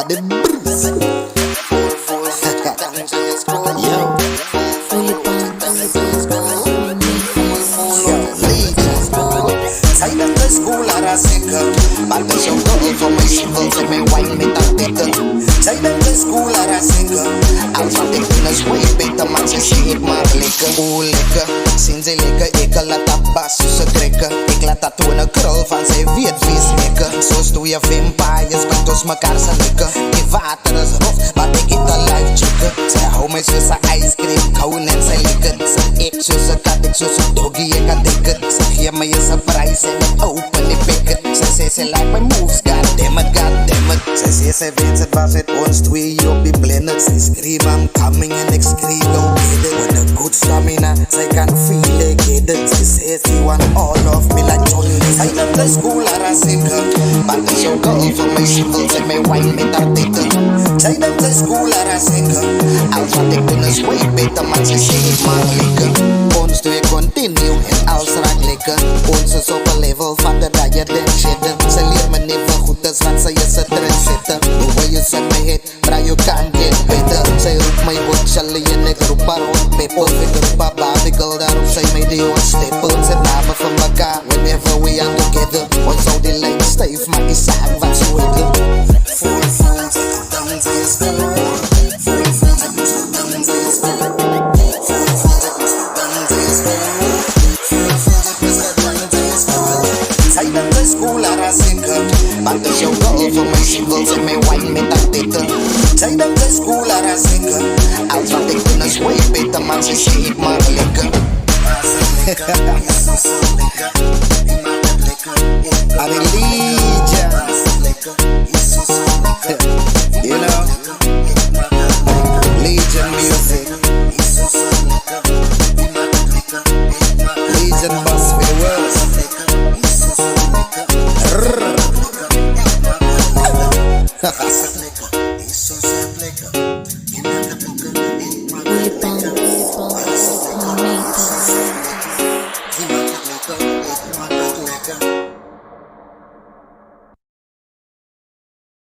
at the breeze. Yo. Zij dan de school aan zeker, maar de show door information wil ze mij wine met dat tikken. Zij dan de school aan zeker, als wat ik in is way beter, maar ze ziet maar lekker. Oeh lekker, zien ze lekker, ik laat dat bas ze trekken. Ik laat dat toen een krul van zij weet wie smekken. Zo doe je vampires, met ons mekaar zijn lekker. Die water is rof, maar ik eet een live chicken. Zij hou mij zoals een ice cream, kouden en zij lekker. Ze ik zoals een kat, ik zoals een doggy, ik kan tikken. Ze geef mij een surprise en ik open die pikken. Zij zegt ze like my moves, goddammit, goddammit. Zij zegt ze weet het was het ons twee op die blender. Zij schreef I'm coming en ik schreef don't get it. With a good stamina, zij kan feel it, get it. Zij zegt she want all of me like Johnny. Zij nam de school aan zeker, maar de show girl information wil ze mij wine met haar tikken. Zij nam de school aan zeker, als wat ik doen is way beter, maar ze ziet maar lekker. Ons twee continue en als raak lekker. Ons is op een level van de dat je denkt shitten. Ze leert me niet veel goed, dus wat ze is het erin zitten. The way you set my head, but you can't get better. Zij roept mij goed, Charlie en ik roep haar hot pepper. Ik roep haar Babigel, daarop zij mij die hot stapel. Ze namen van elkaar, whenever we are together. Ons houdt die lijn stijf, maar die zaak wat ze willen. Voel, zet het dan, zij is veel. Voel, zet het dan, zij is veel. Zij dan de school aan zeker, maar de show girl information wil ze mij wine met dat tikken. Zij dan de school aan zeker, als wat ik doen is way beter, maar ze ziet maar lekker. Adelija, you know, Legion music, Legion boss for the world.